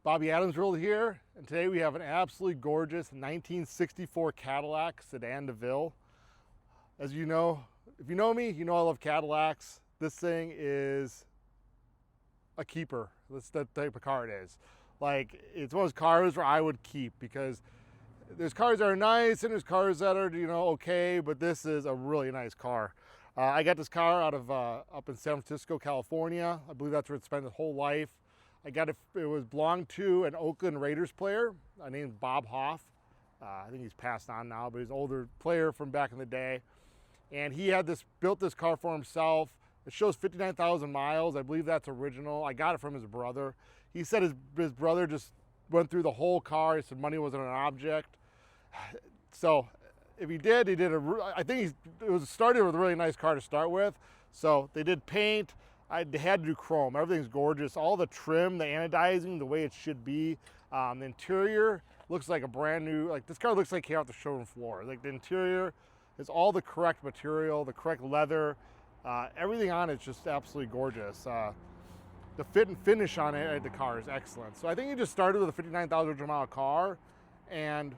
Bobby Adams World here, and today we have an absolutely gorgeous 1964 Cadillac Sedan DeVille. As you know, if you know me, you know I love Cadillacs. This thing is a keeper. That's the type of car it is. Like, it's one of those cars where I would keep, because there's cars that are nice and there's cars that are, okay, but this is a really nice car. I got this car out of up in San Francisco, California. I believe that's where it spent its whole life. I got it, it was belonged to an Oakland Raiders player named Bob Hoff. I think he's passed on now, but he's an older player from back in the day. And he had built this car for himself. It shows 59,000 miles. I believe that's original. I got it from his brother. He said his brother just went through the whole car. He said money wasn't an object. So if he did I think it was started with a really nice car to start with. So they did paint. They had to do chrome. Everything's gorgeous. All the trim, the anodizing, the way it should be. The interior looks like a brand new, like this car looks like it came off the showroom floor. Like the interior is all the correct material, the correct leather. Everything on it's just absolutely gorgeous. The fit and finish on it, the car is excellent. So I think he just started with a 59,000 mile car and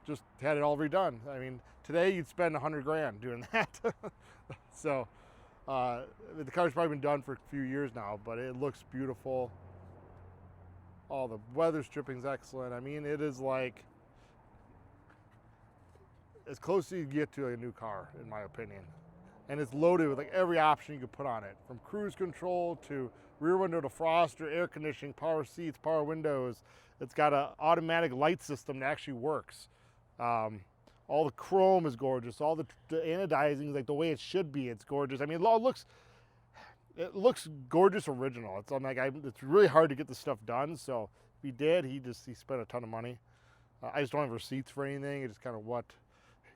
just had it all redone. I mean, today you'd spend 100 grand doing that. So the car's probably been done for a few years now, but it looks beautiful. All the weather stripping's excellent. I mean, it is like as close as you get to a new car, in my opinion. And it's loaded with like every option you could put on it, from cruise control to rear window defroster, air conditioning, power seats, power windows. It's got an automatic light system that actually works. All the chrome is gorgeous. All the anodizing is like the way it should be. It's gorgeous. I mean, it looks gorgeous original. It's really hard to get this stuff done. So if he did, he spent a ton of money. I just don't have receipts for anything. It's just kind of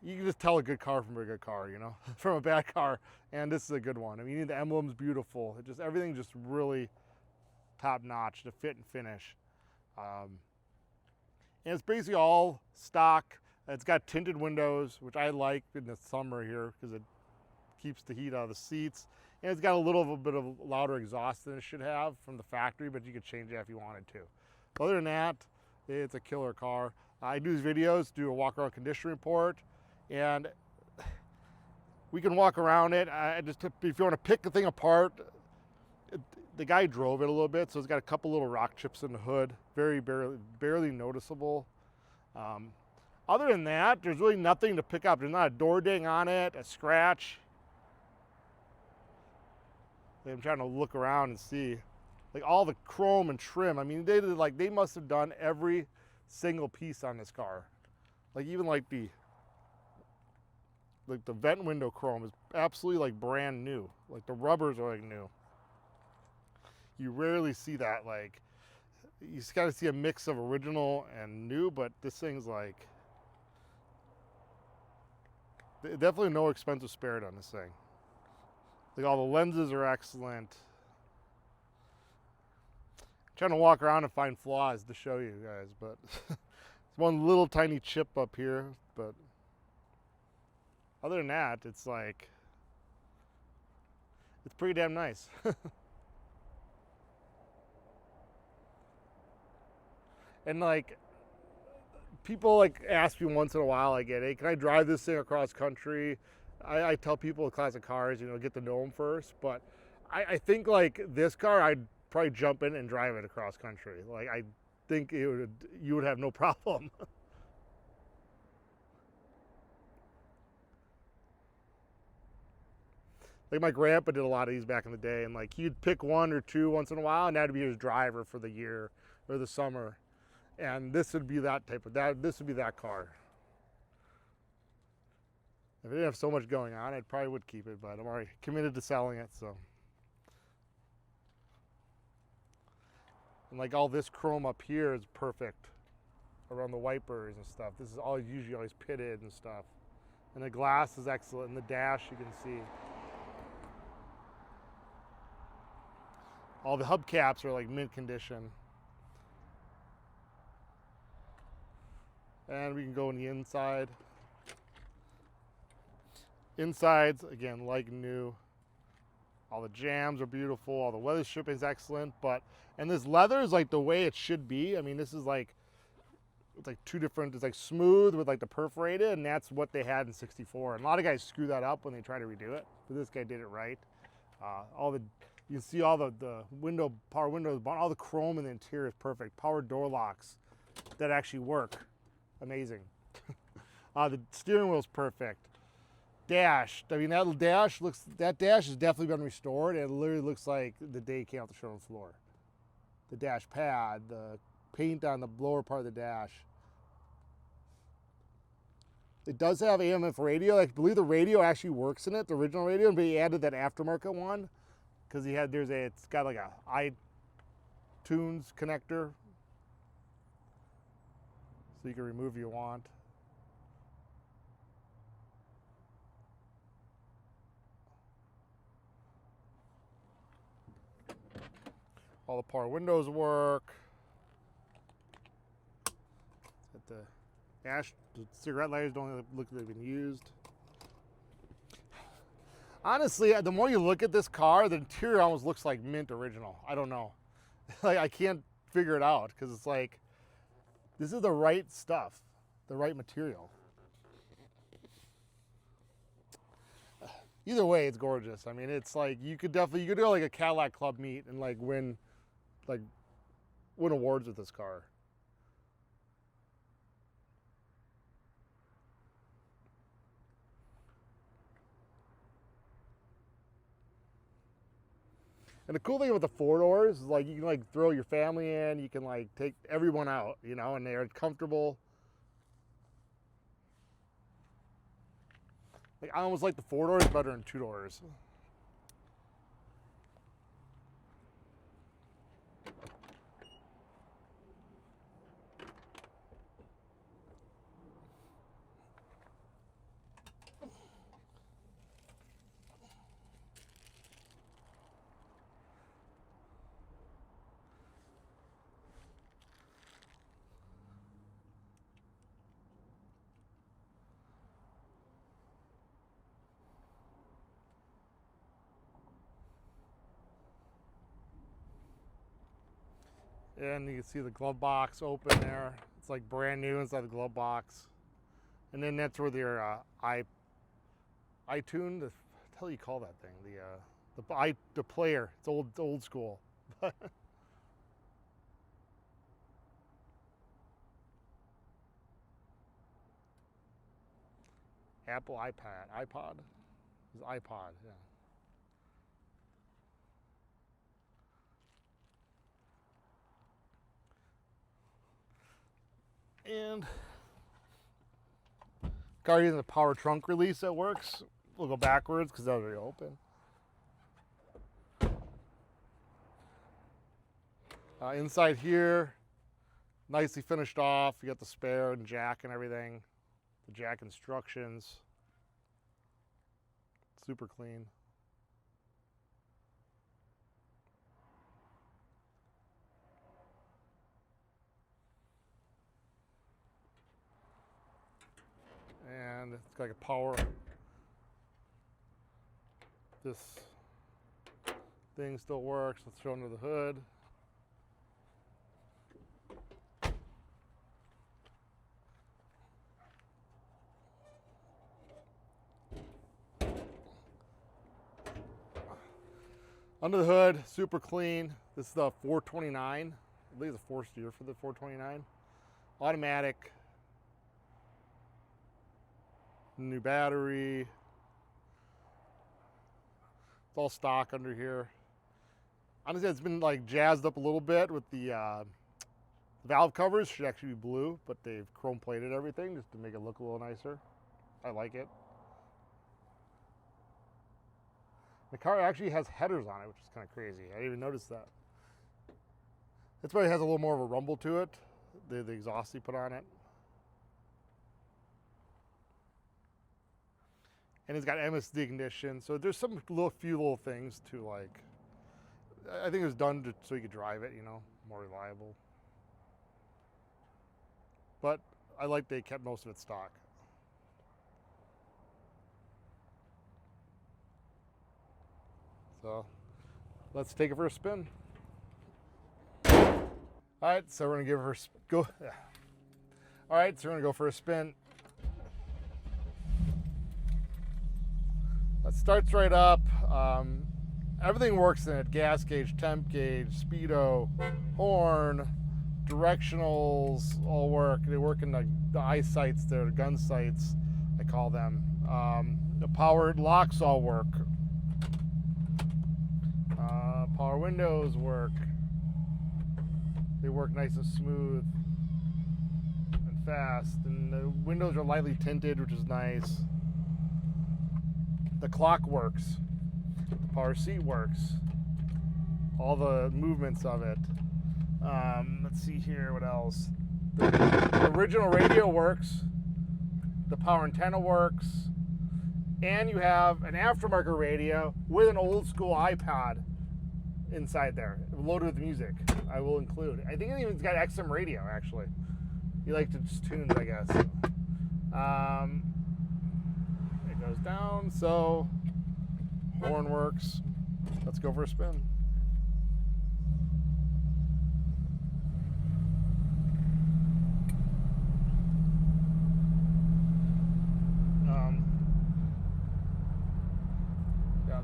you can just tell a good car from a good car, from a bad car. And this is a good one. I mean, the emblem's beautiful. Everything just really top notch, the fit and finish. And it's basically all stock. It's got tinted windows, which I like in the summer here because it keeps the heat out of the seats. And it's got a little bit of louder exhaust than it should have from the factory, but you could change that if you wanted to. Other than that, it's a killer car. I do these videos, do a walk around condition report, and we can walk around it. If you want to pick the thing apart, the guy drove it a little bit, so it's got a couple little rock chips in the hood, very barely noticeable. Other than that, there's really nothing to pick up. There's not a door ding on it, a scratch. I'm trying to look around and see, like all the chrome and trim. I mean, they must have done every single piece on this car. Like even like the vent window chrome is absolutely like brand new. Like the rubbers are like new. You rarely see that. Like you just gotta see a mix of original and new, but this thing's like definitely no expensive spared on this thing. Like all the lenses are excellent. I'm trying to walk around and find flaws to show you guys, but it's one little tiny chip up here, but other than that, it's pretty damn nice. And like, people ask me once in a while, hey, can I drive this thing across country? I tell people with classic cars, get to know them first. But I think like this car, I'd probably jump in and drive it across country. Like I think you would have no problem. Like my grandpa did a lot of these back in the day, and like he'd pick one or two once in a while, and that'd be his driver for the year or the summer. And this would be this would be that car. If I didn't have so much going on, I probably would keep it, but I'm already committed to selling it, so. And like all this chrome up here is perfect around the wipers and stuff. This is usually always pitted and stuff. And the glass is excellent. In the dash, you can see. All the hubcaps are like mint condition. And we can go in the inside. Insides, again, like new. All the jams are beautiful. All the weather stripping is excellent. And this leather is like the way it should be. I mean, this is like, it's like two different, it's like smooth with like the perforated, and that's what they had in 64. And a lot of guys screw that up when they try to redo it, but this guy did it right. You can see all the power windows, all the chrome in the interior is perfect. Power door locks that actually work, amazing. The steering wheel's perfect. Dash, I mean that dash has definitely been restored. It literally looks like the day it came off the showroom floor. The dash pad, the paint on the lower part of the dash. It does have AM/FM radio. I believe the radio actually works in it, the original radio, but he added that aftermarket one because it's got like a iTunes connector, so you can remove if you want. All the power windows work. The cigarette lighters don't look like they've been used. Honestly, the more you look at this car, the interior almost looks like mint original. I don't know. Like, I can't figure it out because it's like, this is the right stuff, the right material. Either way, it's gorgeous. I mean, it's like, you could go like a Cadillac Club meet and like win awards with this car. And the cool thing about the four doors is like you can like throw your family in, you can like take everyone out, you know, and they're comfortable. Like I almost like the four doors better than two doors. And you can see the glove box open there. It's like brand new inside the glove box. And then that's where their iTunes, the hell you call that thing? The player. It's old school. Apple iPod? It's iPod, yeah. And car using the power trunk release that works. We'll go backwards because that was already open. Inside here, nicely finished off. You got the spare and jack and everything. The jack instructions. Super clean. And it's got like a power. This thing still works. Let's show under the hood. Under the hood, super clean. This is the 429. I believe it's a 4-steer for the 429. Automatic. New battery. It's all stock under here. Honestly, it's been like jazzed up a little bit with the valve covers. Should actually be blue, but they've chrome plated everything just to make it look a little nicer. I like it. The car actually has headers on it, which is kind of crazy. I didn't even notice that. That's why it has a little more of a rumble to it. The exhaust you put on it. And it's got MSD ignition, so there's some few little things to like. I think it was done so you could drive it, you know, more reliable. But I like they kept most of it stock. So let's take it for a spin. All right, so we're gonna give her go. All right, so we're gonna go for a spin. That starts right up. Everything works in it: gas gauge, temp gauge, speedo, horn, directionals all work. They work in the eye sights, the gun sights, I call them. The powered locks all work. Power windows work. They work nice and smooth and fast. And the windows are lightly tinted, which is nice. The clock works. The power seat works. All the movements of it. Let's see here, what else? The original radio works. The power antenna works. And you have an aftermarket radio with an old school iPod inside there, loaded with music. I will include. I think it even's got XM radio, actually. You like to just tunes, I guess. It goes down, so horn works. Let's go for a spin.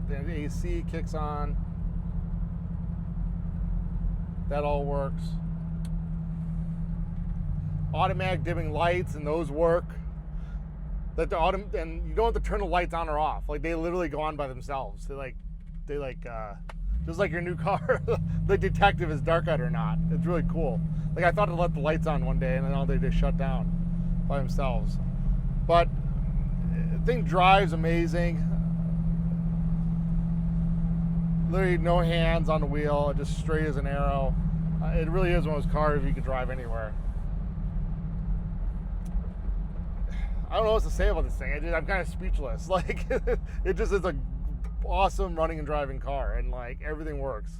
The AC kicks on. That all works. Automatic dimming lights, and those work. And you don't have to turn the lights on or off. Like, they literally go on by themselves. They just like your new car. The detective is dark out or not. It's really cool. Like, I thought to let the lights on one day, and then all they just shut down by themselves. But the thing drives amazing. Literally no hands on the wheel, just straight as an arrow. It really is one of those cars you can drive anywhere. I don't know what to say about this thing. I'm kind of speechless. Like, it just is an awesome running and driving car, and like everything works.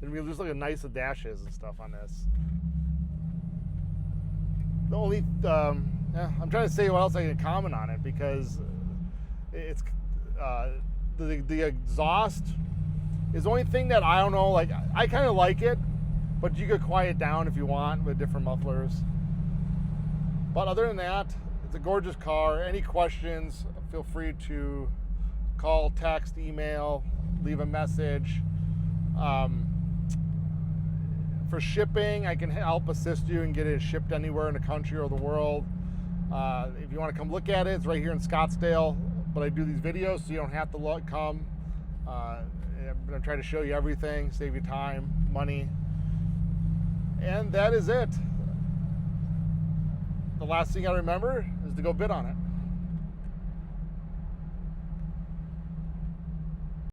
I mean, just like a nice dashes and stuff on this. The only, I'm trying to say what else I can comment on it, because it's the exhaust is the only thing that I don't know. Like, I kind of like it, but you could quiet down if you want with different mufflers. But other than that, it's a gorgeous car. Any questions, feel free to call, text, email, leave a message. For shipping, I can help assist you and get it shipped anywhere in the country or the world. If you want to come look at it, it's right here in Scottsdale. But I do these videos so you don't have to come. I'm going to try to show you everything, save you time, money. And that is it. The last thing I remember is to go bid on it.